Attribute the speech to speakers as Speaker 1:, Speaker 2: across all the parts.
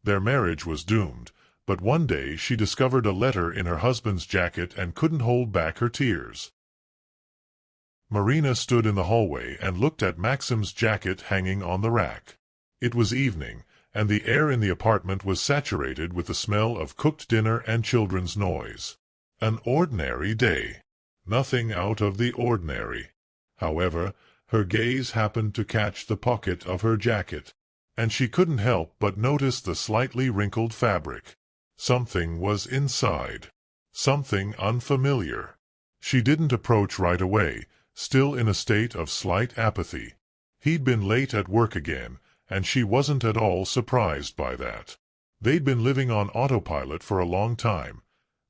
Speaker 1: Their marriage was doomed, but one day she discovered a letter in her husband's jacket and couldn't hold back her tears. Marina stood in the hallway and looked at Maxim's jacket hanging on the rack. It was evening, and the air in the apartment was saturated with the smell of cooked dinner and children's noise. An ordinary day. Nothing out of the ordinary. However, her gaze happened to catch the pocket of her jacket, and she couldn't help but notice the slightly wrinkled fabric. Something was inside. Something unfamiliar. She didn't approach right away, still in a state of slight apathy. He'd been late at work again, and she wasn't at all surprised by that. They'd been living on autopilot for a long time,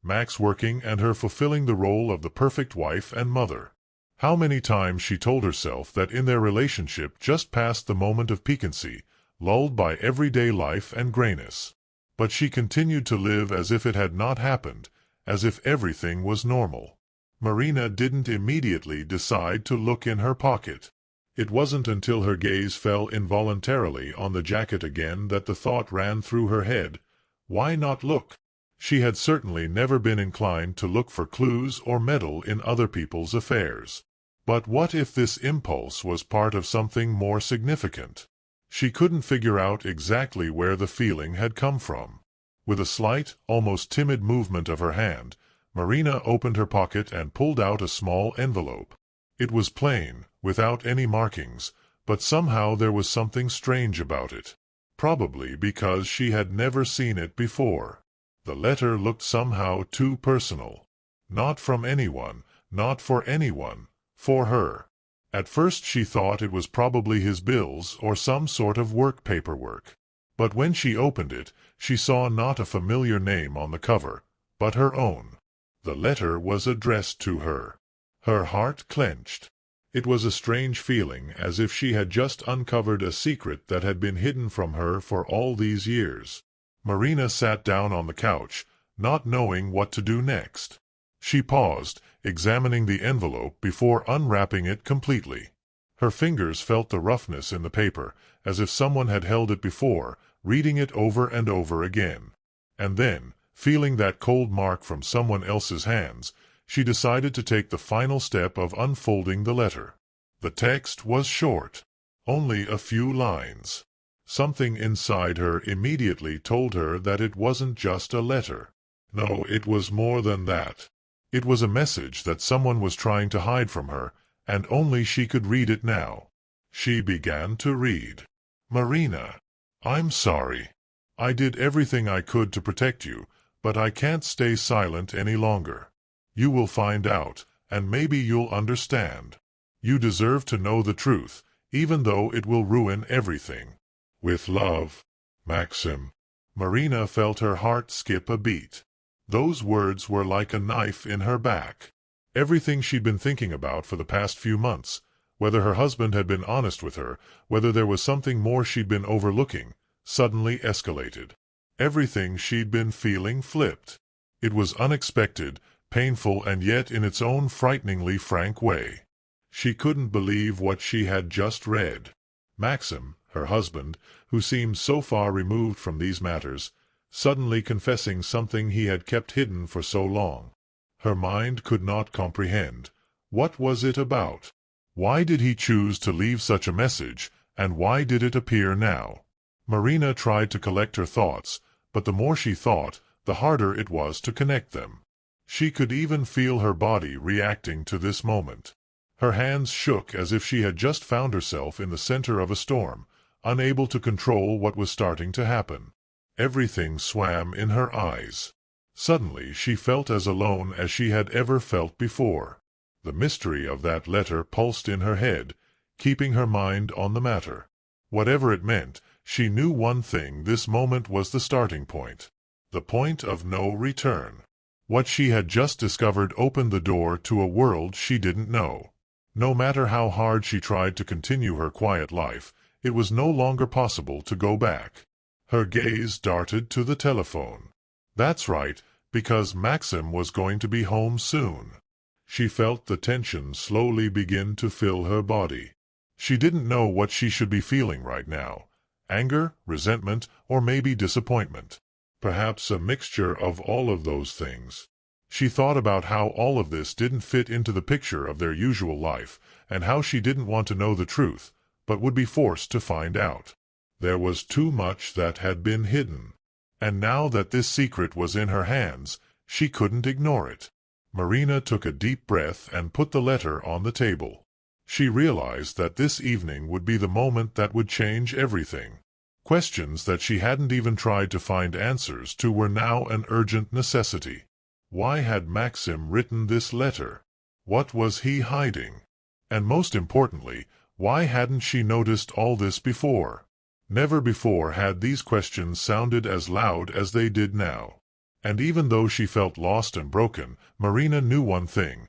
Speaker 1: Max working and her fulfilling the role of the perfect wife and mother. How many times she told herself that in their relationship just passed the moment of piquancy, lulled by everyday life and grayness. But she continued to live as if it had not happened, as if everything was normal. Marina didn't immediately decide to look in her pocket. It wasn't until her gaze fell involuntarily on the jacket again that the thought ran through her head, why not look? She had certainly never been inclined to look for clues or meddle in other people's affairs. But what if this impulse was part of something more significant? She couldn't figure out exactly where the feeling had come from. With a slight, almost timid movement of her hand, Marina opened her pocket and pulled out a small envelope. It was plain, without any markings, but somehow there was something strange about it. Probably because she had never seen it before. The letter looked somehow too personal. Not from anyone, not for anyone, for her. At first she thought it was probably his bills or some sort of work paperwork. But when she opened it, she saw not a familiar name on the cover, but her own. The letter was addressed to her. Her heart clenched. It was a strange feeling, as if she had just uncovered a secret that had been hidden from her for all these years. Marina sat down on the couch, not knowing what to do next. She paused, examining the envelope before unwrapping it completely. Her fingers felt the roughness in the paper, as if someone had held it before, reading it over and over again. And then, feeling that cold mark from someone else's hands, she decided to take the final step of unfolding the letter. The text was short. Only a few lines. Something inside her immediately told her that it wasn't just a letter. No, it was more than that. It was a message that someone was trying to hide from her, and only she could read it now. She began to read. Marina, I'm sorry. I did everything I could to protect you, but I can't stay silent any longer. You will find out, and maybe you'll understand. You deserve to know the truth, even though it will ruin everything. With love, Maxim. Marina felt her heart skip a beat. Those words were like a knife in her back. Everything she'd been thinking about for the past few months, whether her husband had been honest with her, whether there was something more she'd been overlooking, suddenly escalated. Everything she'd been feeling flipped. It was unexpected, painful, and yet in its own frighteningly frank way. She couldn't believe what she had just read. Maxim, her husband, who seemed so far removed from these matters, suddenly confessing something he had kept hidden for so long. Her mind could not comprehend. What was it about? Why did he choose to leave such a message, and why did it appear now? Marina tried to collect her thoughts, but the more she thought, the harder it was to connect them. She could even feel her body reacting to this moment. Her hands shook as if she had just found herself in the center of a storm, unable to control what was starting to happen. Everything swam in her eyes. Suddenly she felt as alone as she had ever felt before. The mystery of that letter pulsed in her head, keeping her mind on the matter. Whatever it meant, she knew one thing: this moment was the starting point. The point of no return. What she had just discovered opened the door to a world she didn't know. No matter how hard she tried to continue her quiet life, it was no longer possible to go back. Her gaze darted to the telephone. That's right, because Maxim was going to be home soon. She felt the tension slowly begin to fill her body. She didn't know what she should be feeling right now. Anger, resentment, or maybe disappointment. Perhaps a mixture of all of those things. She thought about how all of this didn't fit into the picture of their usual life, and how she didn't want to know the truth, but would be forced to find out. There was too much that had been hidden. And now that this secret was in her hands, she couldn't ignore it. Marina took a deep breath and put the letter on the table. She realized that this evening would be the moment that would change everything. Questions that she hadn't even tried to find answers to were now an urgent necessity. Why had Maxim written this letter? What was he hiding? And most importantly, why hadn't she noticed all this before? Never before had these questions sounded as loud as they did now. And even though she felt lost and broken, Marina knew one thing.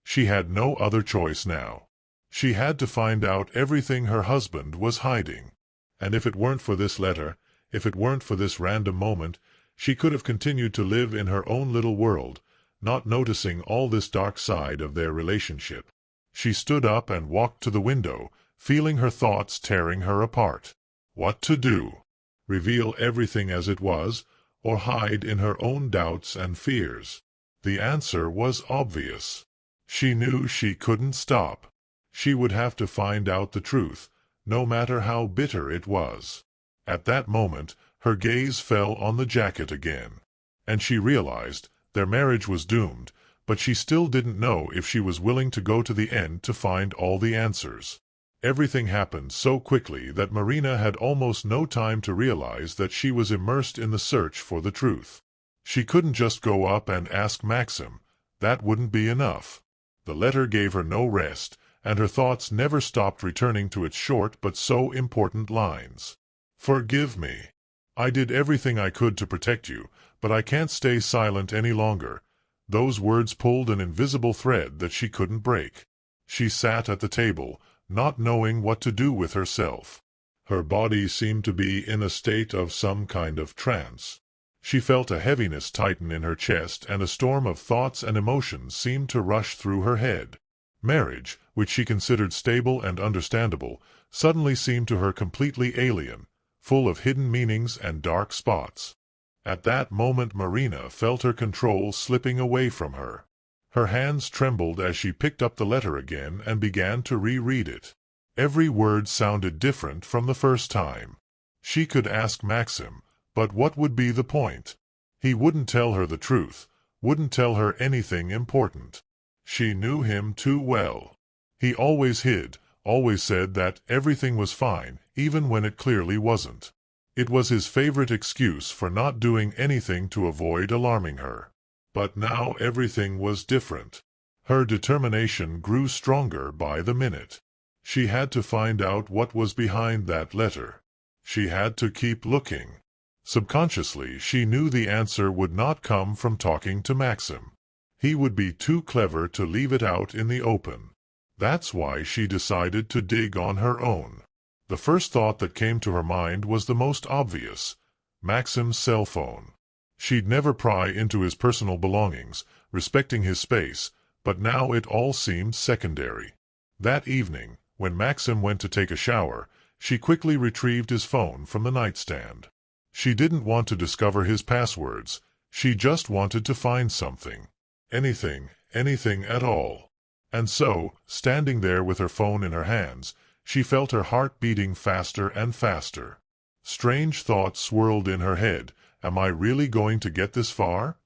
Speaker 1: She had no other choice now. She had to find out everything her husband was hiding. And if it weren't for this letter, if it weren't for this random moment, she could have continued to live in her own little world, not noticing all this dark side of their relationship. She stood up and walked to the window, feeling her thoughts tearing her apart. What to do? Reveal everything as it was, or hide in her own doubts and fears? The answer was obvious. She knew she couldn't stop. She would have to find out the truth, no matter how bitter it was. At that moment, her gaze fell on the jacket again. And she realized their marriage was doomed, but she still didn't know if she was willing to go to the end to find all the answers. Everything happened so quickly that Marina had almost no time to realize that she was immersed in the search for the truth. She couldn't just go up and ask Maxim. That wouldn't be enough. The letter gave her no rest, and her thoughts never stopped returning to its short but so important lines. Forgive me. I did everything I could to protect you, but I can't stay silent any longer. Those words pulled an invisible thread that she couldn't break. She sat at the table, not knowing what to do with herself. Her body seemed to be in a state of some kind of trance. She felt a heaviness tighten in her chest, and a storm of thoughts and emotions seemed to rush through her head. Marriage, which she considered stable and understandable, suddenly seemed to her completely alien, full of hidden meanings and dark spots. At that moment Marina felt her control slipping away from her. Her hands trembled as she picked up the letter again and began to reread it. Every word sounded different from the first time. She could ask Maxim, but what would be the point? He wouldn't tell her the truth, wouldn't tell her anything important. She knew him too well. He always hid, always said that everything was fine, even when it clearly wasn't. It was his favorite excuse for not doing anything to avoid alarming her. But now everything was different. Her determination grew stronger by the minute. She had to find out what was behind that letter. She had to keep looking. Subconsciously, she knew the answer would not come from talking to Maxim. He would be too clever to leave it out in the open. That's why she decided to dig on her own. The first thought that came to her mind was the most obvious: Maxim's cell phone. She'd never pry into his personal belongings, respecting his space, but now it all seemed secondary. That evening, when Maxim went to take a shower, she quickly retrieved his phone from the nightstand. She didn't want to discover his passwords. She just wanted to find something. Anything at all. And so, standing there with her phone in her hands, she felt her heart beating faster and faster. Strange thoughts swirled in her head. Am I really going to get this far?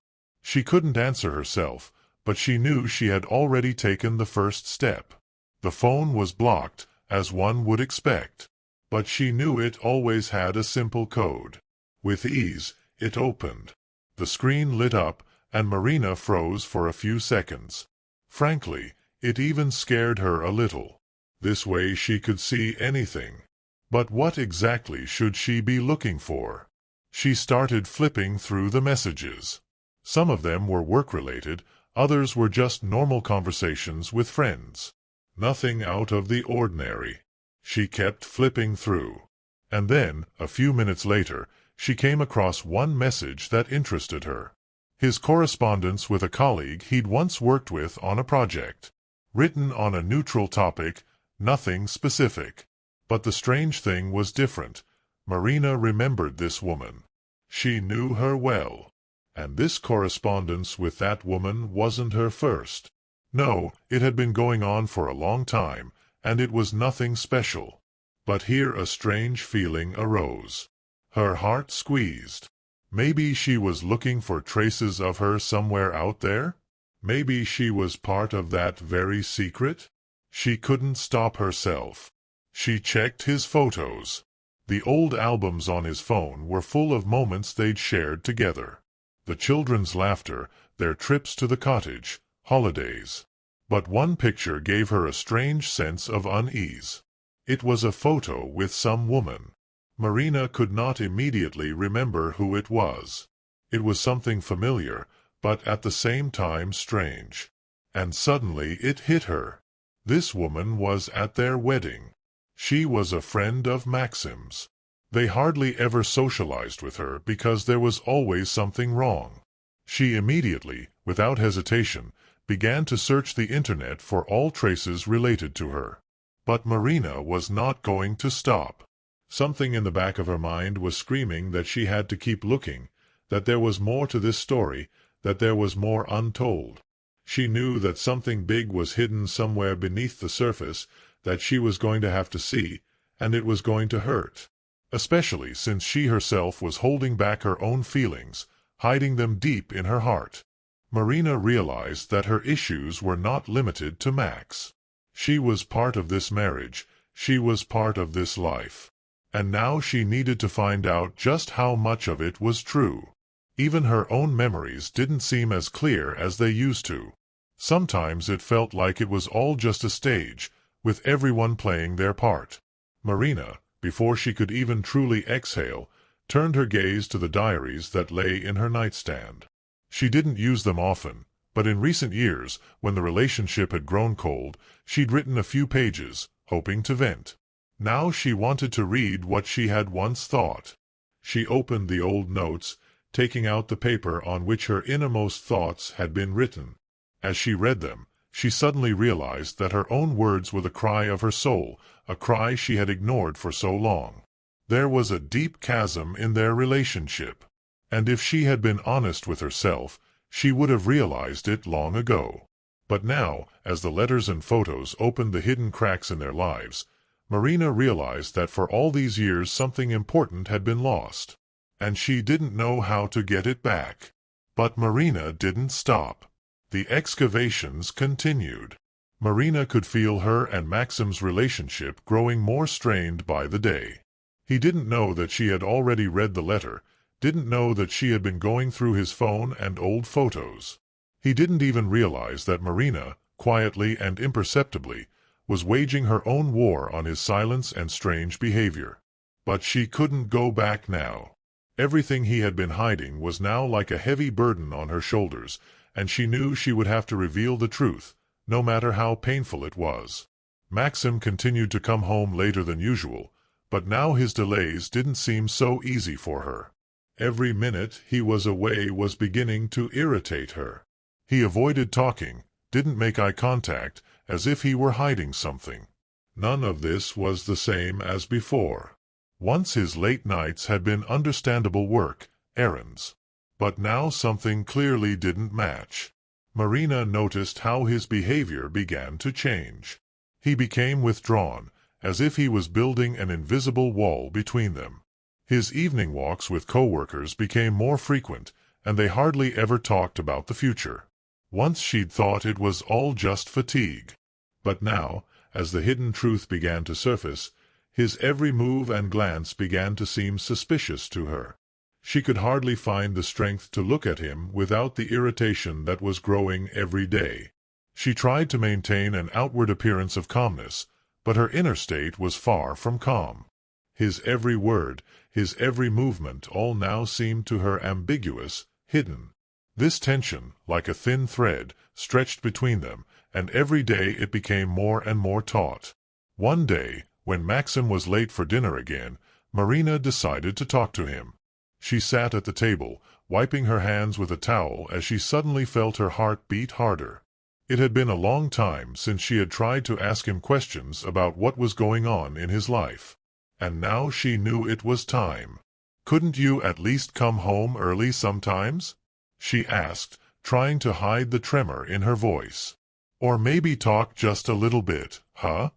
Speaker 1: She couldn't answer herself, but she knew she had already taken the first step. The phone was blocked, as one would expect. But she knew it always had a simple code. With ease, it opened. The screen lit up, and Marina froze for a few seconds. Frankly, it even scared her a little. This way she could see anything. But what exactly should she be looking for? She started flipping through the messages. Some of them were work-related, others were just normal conversations with friends. Nothing out of the ordinary. She kept flipping through. And then, a few minutes later, she came across one message that interested her. His correspondence with a colleague he'd once worked with on a project. Written on a neutral topic, nothing specific. But the strange thing was different. Marina remembered this woman. She knew her well. And this correspondence with that woman wasn't her first. No, it had been going on for a long time, and it was nothing special. But here a strange feeling arose. Her heart squeezed. Maybe she was looking for traces of her somewhere out there? Maybe she was part of that very secret? She couldn't stop herself. She checked his photos. The old albums on his phone were full of moments they'd shared together. The children's laughter, their trips to the cottage, holidays. But one picture gave her a strange sense of unease. It was a photo with some woman. Marina could not immediately remember who it was. It was something familiar, but at the same time strange. And suddenly it hit her. This woman was at their wedding. She was a friend of Maxim's. They hardly ever socialized with her because there was always something wrong. She immediately, without hesitation, began to search the internet for all traces related to her. But Marina was not going to stop. Something in the back of her mind was screaming that she had to keep looking, that there was more to this story, that there was more untold. She knew that something big was hidden somewhere beneath the surface that she was going to have to see, and it was going to hurt. Especially since she herself was holding back her own feelings, hiding them deep in her heart. Marina realized that her issues were not limited to Max. She was part of this marriage, she was part of this life. And now she needed to find out just how much of it was true. Even her own memories didn't seem as clear as they used to. Sometimes it felt like it was all just a stage, with everyone playing their part. Marina, before she could even truly exhale, turned her gaze to the diaries that lay in her nightstand. She didn't use them often, but in recent years, when the relationship had grown cold, she'd written a few pages, hoping to vent. Now she wanted to read what she had once thought. She opened the old notes, taking out the paper on which her innermost thoughts had been written. As she read them, she suddenly realized that her own words were the cry of her soul, a cry she had ignored for so long. There was a deep chasm in their relationship. And if she had been honest with herself, she would have realized it long ago. But now, as the letters and photos opened the hidden cracks in their lives, Marina realized that for all these years something important had been lost. And she didn't know how to get it back. But Marina didn't stop. The excavations continued. Marina could feel her and Maxim's relationship growing more strained by the day. He didn't know that she had already read the letter, didn't know that she had been going through his phone and old photos. He didn't even realize that Marina, quietly and imperceptibly, was waging her own war on his silence and strange behavior. But she couldn't go back now. Everything he had been hiding was now like a heavy burden on her shoulders, and she knew she would have to reveal the truth, no matter how painful it was. Maxim continued to come home later than usual, but now his delays didn't seem so easy for her. Every minute he was away was beginning to irritate her. He avoided talking, didn't make eye contact, as if he were hiding something. None of this was the same as before. Once his late nights had been understandable work, errands. But now something clearly didn't match. Marina noticed how his behavior began to change. He became withdrawn, as if he was building an invisible wall between them. His evening walks with co-workers became more frequent, and they hardly ever talked about the future. Once she'd thought it was all just fatigue. But now, as the hidden truth began to surface, his every move and glance began to seem suspicious to her. She could hardly find the strength to look at him without the irritation that was growing every day. She tried to maintain an outward appearance of calmness, but her inner state was far from calm. His every word, his every movement all now seemed to her ambiguous, hidden. This tension, like a thin thread, stretched between them, and every day it became more and more taut. One day, when Maxim was late for dinner again, Marina decided to talk to him. She sat at the table, wiping her hands with a towel as she suddenly felt her heart beat harder. It had been a long time since she had tried to ask him questions about what was going on in his life. And now she knew it was time. "Couldn't you at least come home early sometimes?" she asked, trying to hide the tremor in her voice. "Or maybe talk just a little bit, huh?"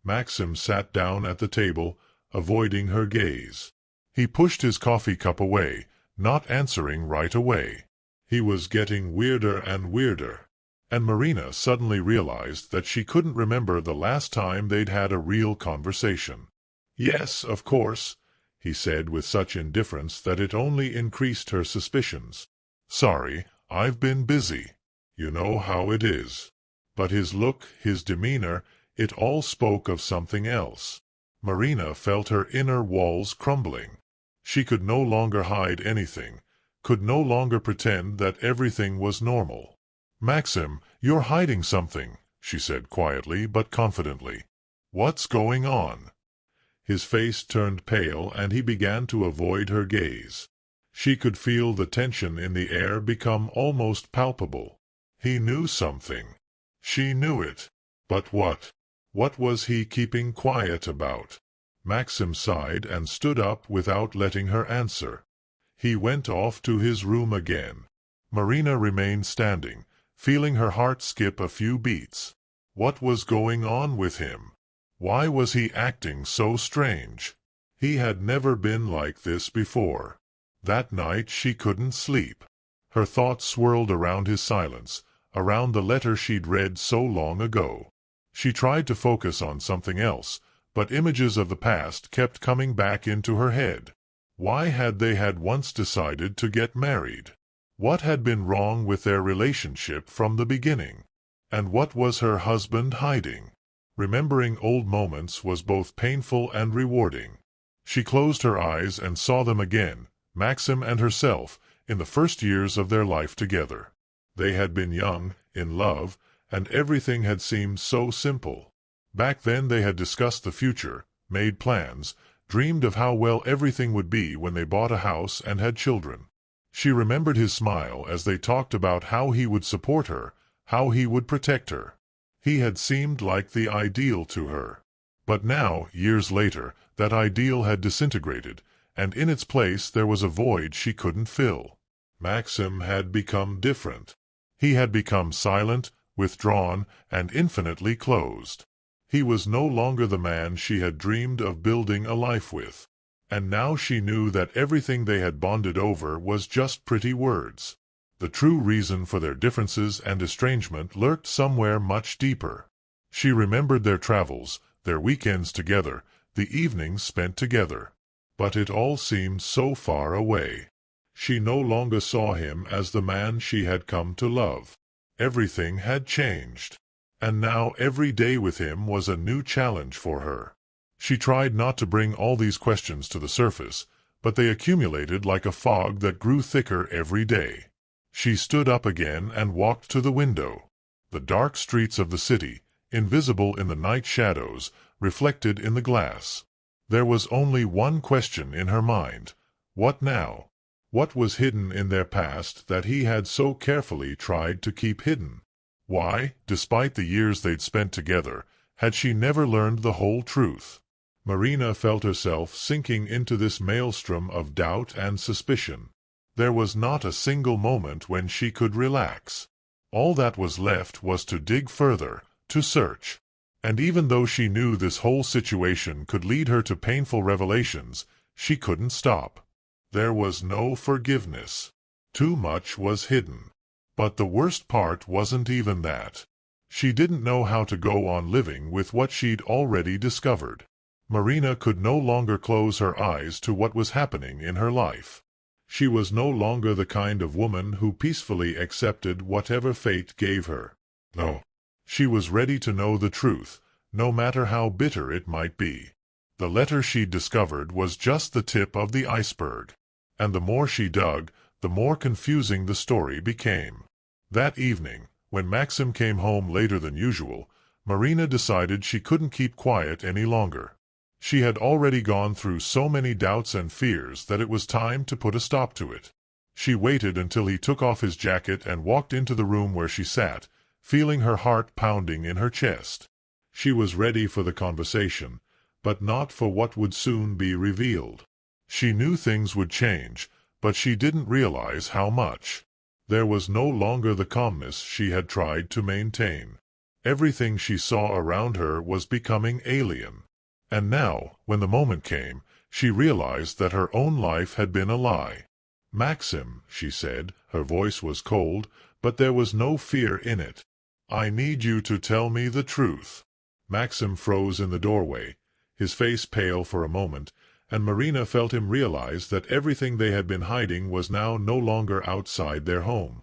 Speaker 1: Maxim sat down at the table, avoiding her gaze. He pushed his coffee cup away, not answering right away. He was getting weirder and weirder. And Marina suddenly realized that she couldn't remember the last time they'd had a real conversation. "Yes, of course," he said with such indifference that it only increased her suspicions. "Sorry, I've been busy. You know how it is." But his look, his demeanor, it all spoke of something else. Marina felt her inner walls crumbling. She could no longer hide anything, could no longer pretend that everything was normal. "Maxim, you're hiding something," she said quietly but confidently. "What's going on?" His face turned pale and he began to avoid her gaze. She could feel the tension in the air become almost palpable. He knew something. She knew it. But what? What was he keeping quiet about? Maxim sighed and stood up without letting her answer. He went off to his room again. Marina remained standing, feeling her heart skip a few beats. What was going on with him? Why was he acting so strange? He had never been like this before. That night she couldn't sleep. Her thoughts swirled around his silence, around the letter she'd read so long ago. She tried to focus on something else, but images of the past kept coming back into her head. Why had they once decided to get married? What had been wrong with their relationship from the beginning? And what was her husband hiding? Remembering old moments was both painful and rewarding. She closed her eyes and saw them again, Maxim and herself, in the first years of their life together. They had been young, in love, and everything had seemed so simple. Back then they had discussed the future, made plans, dreamed of how well everything would be when they bought a house and had children. She remembered his smile as they talked about how he would support her, how he would protect her. He had seemed like the ideal to her. But now, years later, that ideal had disintegrated, and in its place there was a void she couldn't fill. Maxim had become different. He had become silent, withdrawn, and infinitely closed. He was no longer the man she had dreamed of building a life with. And now she knew that everything they had bonded over was just pretty words. The true reason for their differences and estrangement lurked somewhere much deeper. She remembered their travels, their weekends together, the evenings spent together. But it all seemed so far away. She no longer saw him as the man she had come to love. Everything had changed. And now every day with him was a new challenge for her. She tried not to bring all these questions to the surface, but they accumulated like a fog that grew thicker every day. She stood up again and walked to the window. The dark streets of the city, invisible in the night shadows, reflected in the glass. There was only one question in her mind. What now? What was hidden in their past that he had so carefully tried to keep hidden? Why, despite the years they'd spent together, had she never learned the whole truth? Marina felt herself sinking into this maelstrom of doubt and suspicion. There was not a single moment when she could relax. All that was left was to dig further, to search. And even though she knew this whole situation could lead her to painful revelations, she couldn't stop. There was no forgiveness. Too much was hidden. But the worst part wasn't even that. She didn't know how to go on living with what she'd already discovered. Marina could no longer close her eyes to what was happening in her life. She was no longer the kind of woman who peacefully accepted whatever fate gave her. No. She was ready to know the truth, no matter how bitter it might be. The letter she'd discovered was just the tip of the iceberg. And the more she dug, the more confusing the story became. That evening, when Maxim came home later than usual, Marina decided she couldn't keep quiet any longer. She had already gone through so many doubts and fears that it was time to put a stop to it. She waited until he took off his jacket and walked into the room where she sat, feeling her heart pounding in her chest. She was ready for the conversation, but not for what would soon be revealed. She knew things would change, but she didn't realize how much. There was no longer the calmness she had tried to maintain. Everything she saw around her was becoming alien. And now, when the moment came, she realized that her own life had been a lie. "Maxim," she said, her voice was cold, but there was no fear in it. "I need you to tell me the truth." Maxim froze in the doorway, his face pale for a moment, and Marina felt him realize that everything they had been hiding was now no longer outside their home.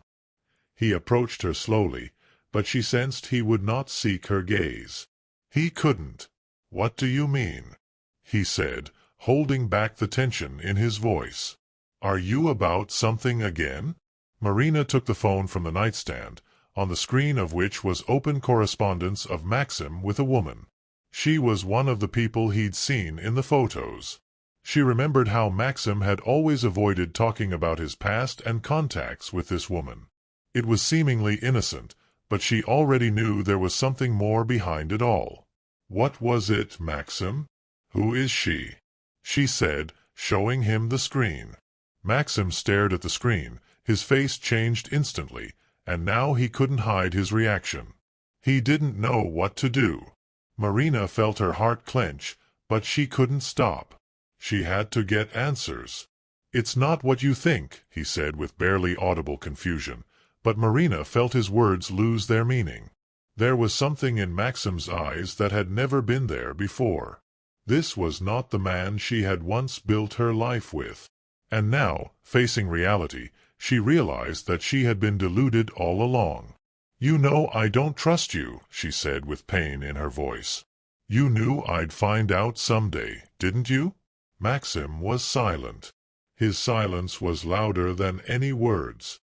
Speaker 1: He approached her slowly, but she sensed he would not seek her gaze. He couldn't. "What do you mean?" he said, holding back the tension in his voice. "Are you about something again?" Marina took the phone from the nightstand, on the screen of which was open correspondence of Maxim with a woman. She was one of the people he'd seen in the photos. She remembered how Maxim had always avoided talking about his past and contacts with this woman. It was seemingly innocent, but she already knew there was something more behind it all. "What was it, Maxim? Who is she?" she said, showing him the screen. Maxim stared at the screen, his face changed instantly, and now he couldn't hide his reaction. He didn't know what to do. Marina felt her heart clench, but she couldn't stop. She had to get answers. "It's not what you think," he said with barely audible confusion, but Marina felt his words lose their meaning. There was something in Maxim's eyes that had never been there before. This was not the man she had once built her life with. And now, facing reality, she realized that she had been deluded all along. "You know I don't trust you," she said with pain in her voice. "You knew I'd find out someday, didn't you?" Maxim was silent. His silence was louder than any words.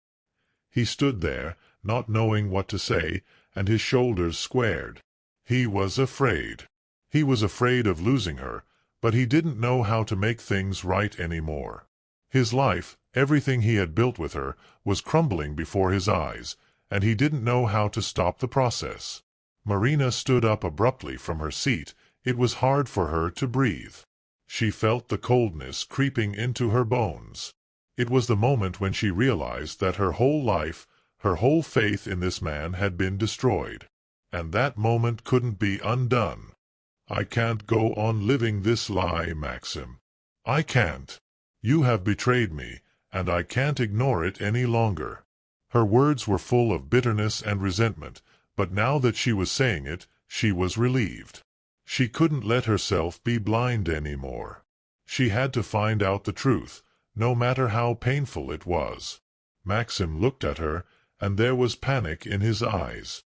Speaker 1: He stood there, not knowing what to say, and his shoulders squared. He was afraid. He was afraid of losing her, but he didn't know how to make things right anymore. His life, everything he had built with her, was crumbling before his eyes, and he didn't know how to stop the process. Marina stood up abruptly from her seat. It was hard for her to breathe. She felt the coldness creeping into her bones. It was the moment when she realized that her whole life, her whole faith in this man had been destroyed. And that moment couldn't be undone. "I can't go on living this lie, Maxim. I can't. You have betrayed me, and I can't ignore it any longer." Her words were full of bitterness and resentment, but now that she was saying it, she was relieved. She couldn't let herself be blind anymore. She had to find out the truth, no matter how painful it was. Maxim looked at her, and there was panic in his eyes.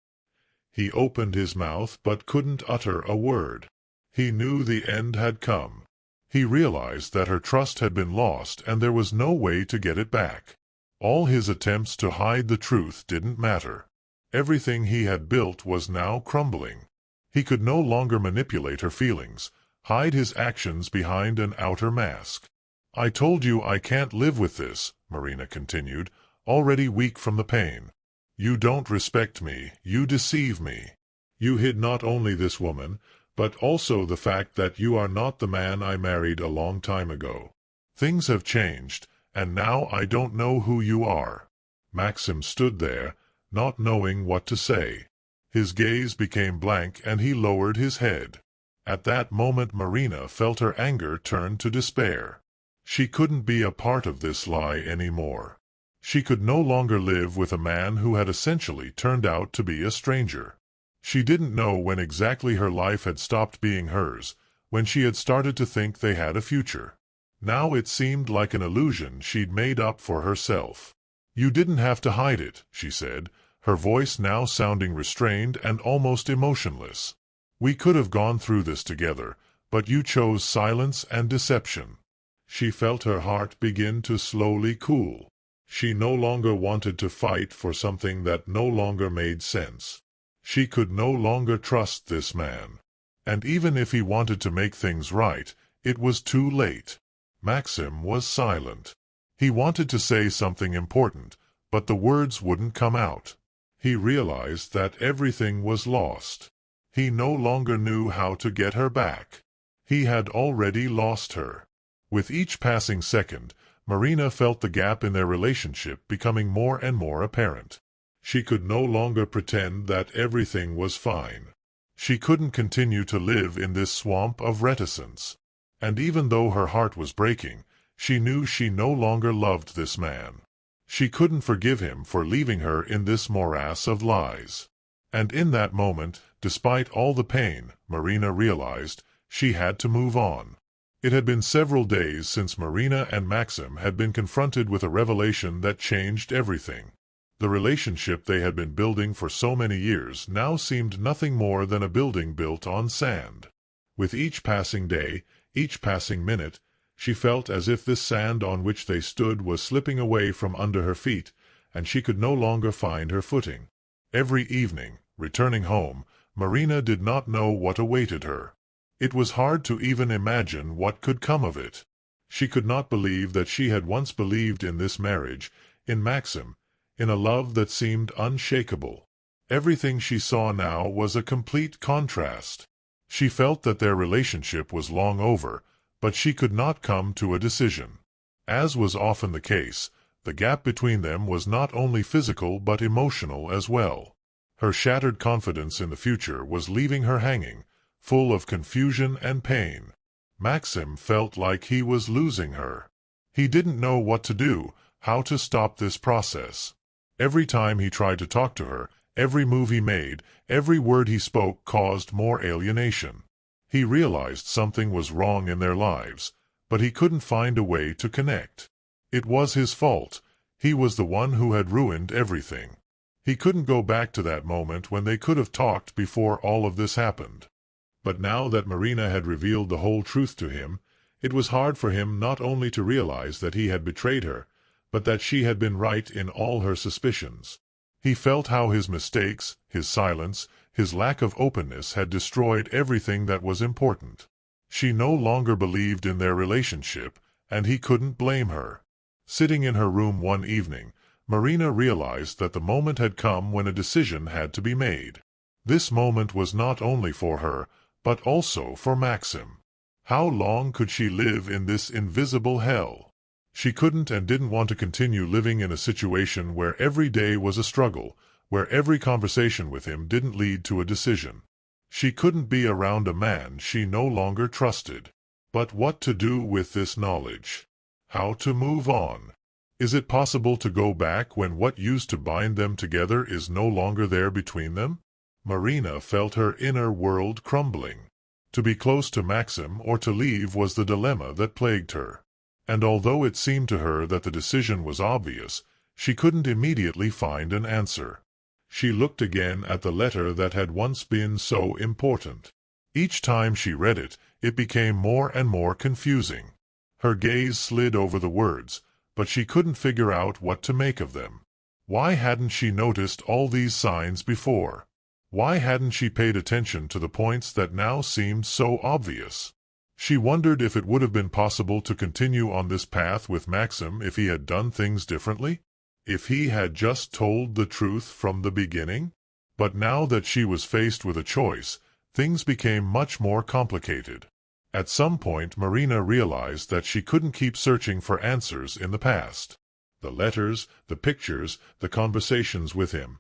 Speaker 1: He opened his mouth but couldn't utter a word. He knew the end had come. He realized that her trust had been lost and there was no way to get it back. All his attempts to hide the truth didn't matter. Everything he had built was now crumbling. He could no longer manipulate her feelings, hide his actions behind an outer mask. "I told you I can't live with this," Marina continued, already weak from the pain. "You don't respect me, you deceive me. You hid not only this woman, but also the fact that you are not the man I married a long time ago. Things have changed, and now I don't know who you are." Maxim stood there, not knowing what to say. His gaze became blank and he lowered his head. At that moment Marina felt her anger turn to despair. She couldn't be a part of this lie anymore. She could no longer live with a man who had essentially turned out to be a stranger. She didn't know when exactly her life had stopped being hers, when she had started to think they had a future. Now it seemed like an illusion she'd made up for herself. "You didn't have to hide it," she said, her voice now sounding restrained and almost emotionless. "We could have gone through this together, but you chose silence and deception." She felt her heart begin to slowly cool. She no longer wanted to fight for something that no longer made sense. She could no longer trust this man. And even if he wanted to make things right, it was too late. Maxim was silent. He wanted to say something important, but the words wouldn't come out. He realized that everything was lost. He no longer knew how to get her back. He had already lost her. With each passing second, Marina felt the gap in their relationship becoming more and more apparent. She could no longer pretend that everything was fine. She couldn't continue to live in this swamp of reticence. And even though her heart was breaking, she knew she no longer loved this man. She couldn't forgive him for leaving her in this morass of lies. And in that moment, despite all the pain, Marina realized she had to move on. It had been several days since Marina and Maxim had been confronted with a revelation that changed everything. The relationship they had been building for so many years now seemed nothing more than a building built on sand. With each passing day, each passing minute, she felt as if this sand on which they stood was slipping away from under her feet, and she could no longer find her footing. Every evening, returning home, Marina did not know what awaited her. It was hard to even imagine what could come of it. She could not believe that she had once believed in this marriage, in Maxim, in a love that seemed unshakable. Everything she saw now was a complete contrast. She felt that their relationship was long over, but she could not come to a decision. As was often the case, the gap between them was not only physical but emotional as well. Her shattered confidence in the future was leaving her hanging, full of confusion and pain. Maxim felt like he was losing her. He didn't know what to do, how to stop this process. Every time he tried to talk to her, every move he made, every word he spoke caused more alienation. He realized something was wrong in their lives, but he couldn't find a way to connect. It was his fault. He was the one who had ruined everything. He couldn't go back to that moment when they could have talked before all of this happened. But now that Marina had revealed the whole truth to him, it was hard for him not only to realize that he had betrayed her, but that she had been right in all her suspicions. He felt how his mistakes, his silence, his lack of openness had destroyed everything that was important. She no longer believed in their relationship, and he couldn't blame her. Sitting in her room one evening, Marina realized that the moment had come when a decision had to be made. This moment was not only for her, but also for Maxim. How long could she live in this invisible hell? She couldn't and didn't want to continue living in a situation where every day was a struggle, where every conversation with him didn't lead to a decision. She couldn't be around a man she no longer trusted. But what to do with this knowledge? How to move on? Is it possible to go back when what used to bind them together is no longer there between them? Marina felt her inner world crumbling. To be close to Maxim or to leave was the dilemma that plagued her. And although it seemed to her that the decision was obvious, she couldn't immediately find an answer. She looked again at the letter that had once been so important. Each time she read it, it became more and more confusing. Her gaze slid over the words, but she couldn't figure out what to make of them. Why hadn't she noticed all these signs before? Why hadn't she paid attention to the points that now seemed so obvious? She wondered if it would have been possible to continue on this path with Maxim if he had done things differently, if he had just told the truth from the beginning. But now that she was faced with a choice, things became much more complicated. At some point Marina realized that she couldn't keep searching for answers in the past. The letters, the pictures, the conversations with him.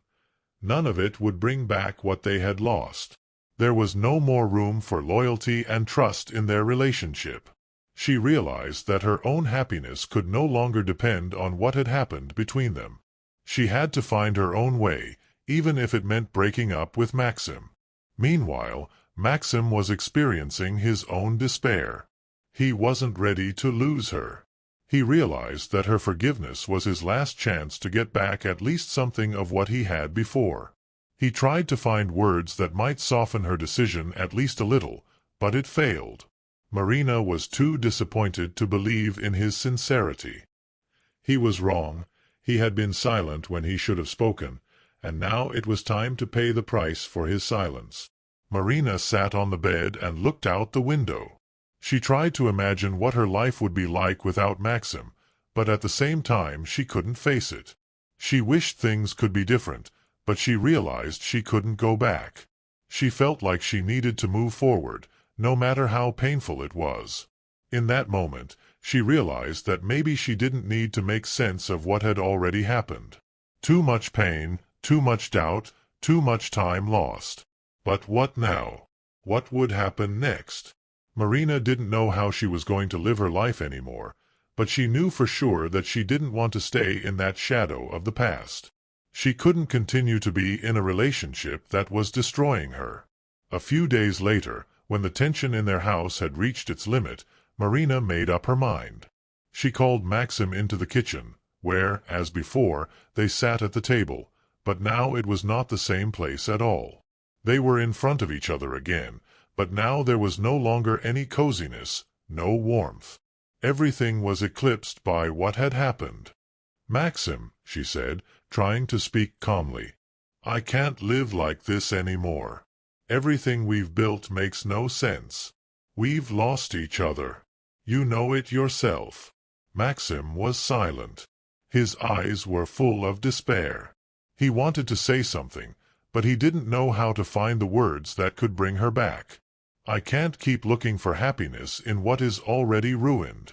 Speaker 1: None of it would bring back what they had lost. There was no more room for loyalty and trust in their relationship. She realized that her own happiness could no longer depend on what had happened between them. She had to find her own way, even if it meant breaking up with Maxim. Meanwhile, Maxim was experiencing his own despair. He wasn't ready to lose her. He realized that her forgiveness was his last chance to get back at least something of what he had before. He tried to find words that might soften her decision at least a little, but it failed. Marina was too disappointed to believe in his sincerity. He was wrong. He had been silent when he should have spoken, and now it was time to pay the price for his silence. Marina sat on the bed and looked out the window. She tried to imagine what her life would be like without Maxim, but at the same time she couldn't face it. She wished things could be different, but she realized she couldn't go back. She felt like she needed to move forward, no matter how painful it was. In that moment, she realized that maybe she didn't need to make sense of what had already happened. Too much pain, too much doubt, too much time lost. But what now? What would happen next? Marina didn't know how she was going to live her life anymore, but she knew for sure that she didn't want to stay in that shadow of the past. She couldn't continue to be in a relationship that was destroying her. A few days later, when the tension in their house had reached its limit, Marina made up her mind. She called Maxim into the kitchen, where, as before, they sat at the table, but now it was not the same place at all. They were in front of each other again, but now there was no longer any coziness, no warmth. Everything was eclipsed by what had happened. "Maxim," she said, trying to speak calmly, "I can't live like this anymore. Everything we've built makes no sense. We've lost each other. You know it yourself." Maxim was silent. His eyes were full of despair. He wanted to say something, but he didn't know how to find the words that could bring her back. "I can't keep looking for happiness in what is already ruined.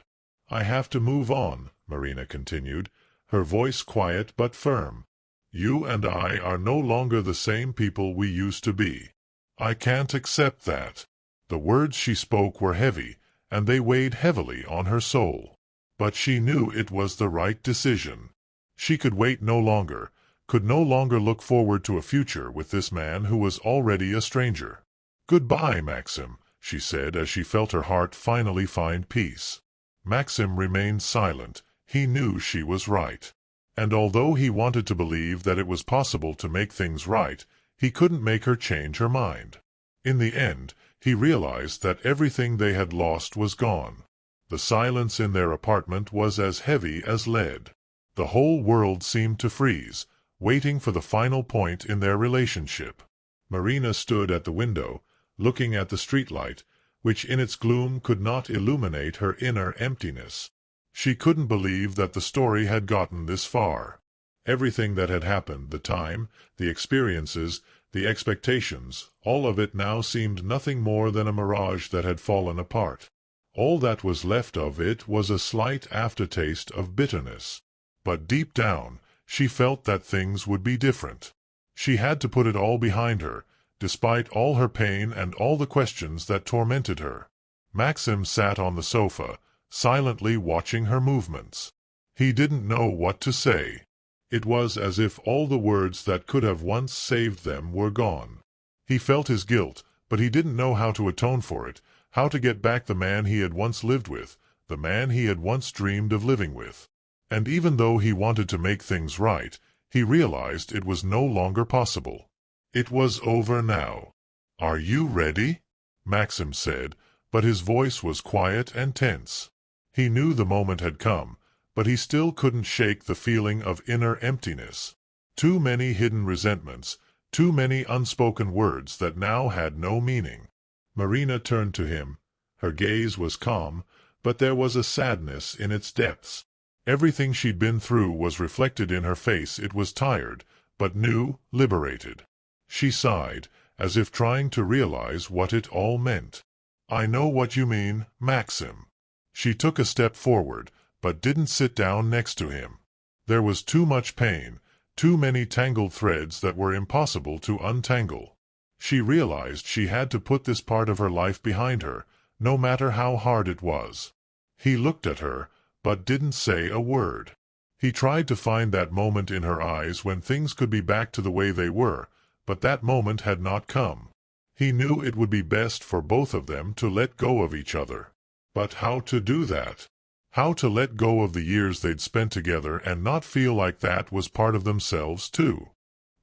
Speaker 1: I have to move on," Marina continued, her voice quiet but firm. "You and I are no longer the same people we used to be. I can't accept that." The words she spoke were heavy, and they weighed heavily on her soul. But she knew it was the right decision. She could wait no longer, could no longer look forward to a future with this man who was already a stranger. "Goodbye, Maxim," she said as she felt her heart finally find peace. Maxim remained silent. He knew she was right. And although he wanted to believe that it was possible to make things right, he couldn't make her change her mind. In the end, he realized that everything they had lost was gone. The silence in their apartment was as heavy as lead. The whole world seemed to freeze, waiting for the final point in their relationship. Marina stood at the window, looking at the streetlight, which in its gloom could not illuminate her inner emptiness. She couldn't believe that the story had gotten this far. Everything that had happened, the time, the experiences, the expectations, all of it now seemed nothing more than a mirage that had fallen apart. All that was left of it was a slight aftertaste of bitterness. But deep down, she felt that things would be different. She had to put it all behind her, despite all her pain and all the questions that tormented her. Maxim sat on the sofa, silently watching her movements. He didn't know what to say. It was as if all the words that could have once saved them were gone. He felt his guilt, but he didn't know how to atone for it, how to get back the man he had once lived with, the man he had once dreamed of living with. And even though he wanted to make things right, he realized it was no longer possible. It was over now. "Are you ready?" Maxim said, but his voice was quiet and tense. He knew the moment had come, but he still couldn't shake the feeling of inner emptiness. Too many hidden resentments, too many unspoken words that now had no meaning. Marina turned to him. Her gaze was calm, but there was a sadness in its depths. Everything she'd been through was reflected in her face. It was tired, but new, liberated. She sighed, as if trying to realize what it all meant. "I know what you mean, Maxim." She took a step forward, but didn't sit down next to him. There was too much pain, too many tangled threads that were impossible to untangle. She realized she had to put this part of her life behind her, no matter how hard it was. He looked at her, but didn't say a word. He tried to find that moment in her eyes when things could be back to the way they were, but that moment had not come. He knew it would be best for both of them to let go of each other. But how to do that? How to let go of the years they'd spent together and not feel like that was part of themselves too?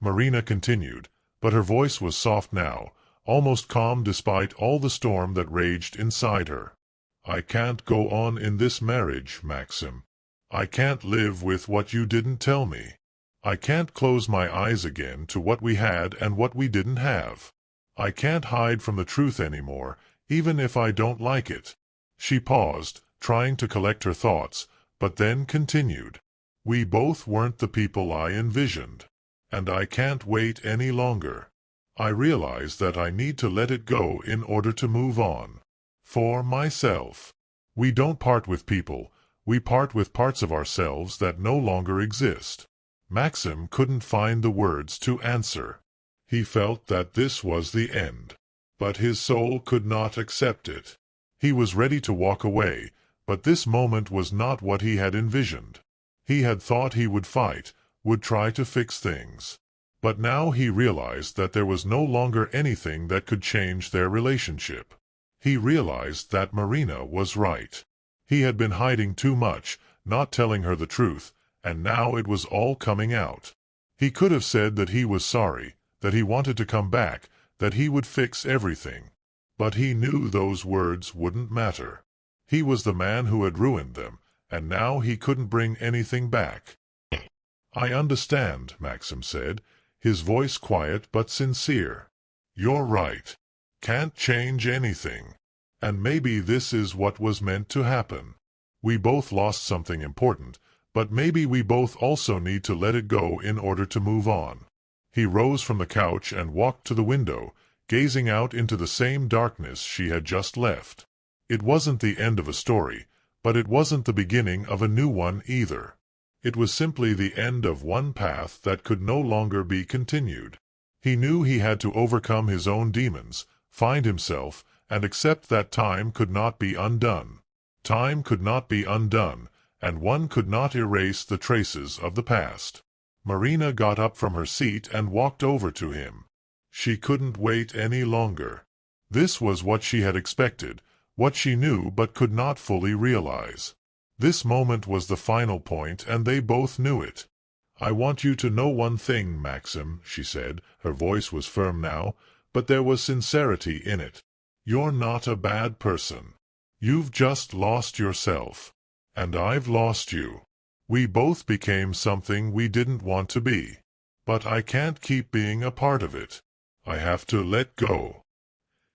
Speaker 1: Marina continued, but her voice was soft now, almost calm despite all the storm that raged inside her. "I can't go on in this marriage, Maxim. I can't live with what you didn't tell me. I can't close my eyes again to what we had and what we didn't have. I can't hide from the truth anymore, even if I don't like it." She paused, trying to collect her thoughts, but then continued. "We both weren't the people I envisioned. And I can't wait any longer. I realize that I need to let it go in order to move on. For myself. We don't part with people, we part with parts of ourselves that no longer exist. Maxim couldn't find the words to answer. He felt that this was the end. But his soul could not accept it. He was ready to walk away, but this moment was not what he had envisioned. He had thought he would fight, would try to fix things. But now he realized that there was no longer anything that could change their relationship. He realized that Marina was right. He had been hiding too much, not telling her the truth, and now it was all coming out. He could have said that he was sorry, that he wanted to come back, that he would fix everything. But he knew those words wouldn't matter. He was the man who had ruined them, and now he couldn't bring anything back. "I understand," Maxim said, his voice quiet but sincere. "You're right. Can't change anything. And maybe this is what was meant to happen. We both lost something important, but maybe we both also need to let it go in order to move on." He rose from the couch and walked to the window, gazing out into the same darkness she had just left. It wasn't the end of a story, but it wasn't the beginning of a new one either. It was simply the end of one path that could no longer be continued. He knew he had to overcome his own demons, find himself, and accept that time could not be undone. Time could not be undone, and one could not erase the traces of the past. Marina got up from her seat and walked over to him. She couldn't wait any longer. This was what she had expected, what she knew but could not fully realize. This moment was the final point, and they both knew it. "I want you to know one thing, Maxim," she said. Her voice was firm now, but there was sincerity in it. "You're not a bad person. You've just lost yourself. And I've lost you. We both became something we didn't want to be. But I can't keep being a part of it. I have to let go."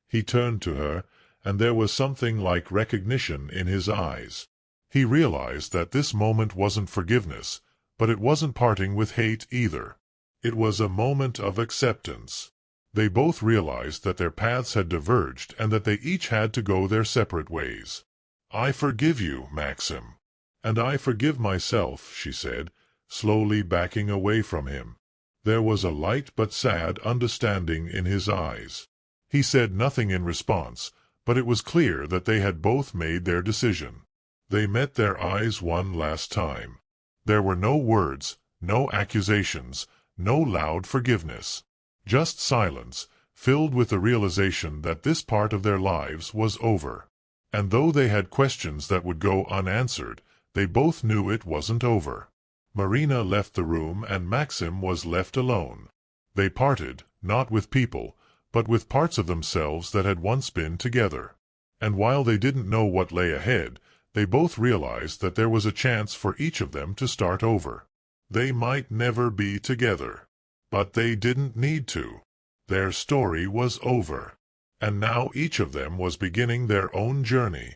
Speaker 1: He turned to her, and there was something like recognition in his eyes. He realized that this moment wasn't forgiveness, but it wasn't parting with hate either. It was a moment of acceptance. They both realized that their paths had diverged and that they each had to go their separate ways. "I forgive you, Maxim. And I forgive myself," she said, slowly backing away from him. There was a light but sad understanding in his eyes. He said nothing in response, but it was clear that they had both made their decision. They met their eyes one last time. There were no words, no accusations, no loud forgiveness. Just silence, filled with the realization that this part of their lives was over. And though they had questions that would go unanswered, they both knew it wasn't over. Marina left the room and Maxim was left alone. They parted, not with people, but with parts of themselves that had once been together. And while they didn't know what lay ahead, they both realized that there was a chance for each of them to start over. They might never be together. But they didn't need to. Their story was over. And now each of them was beginning their own journey.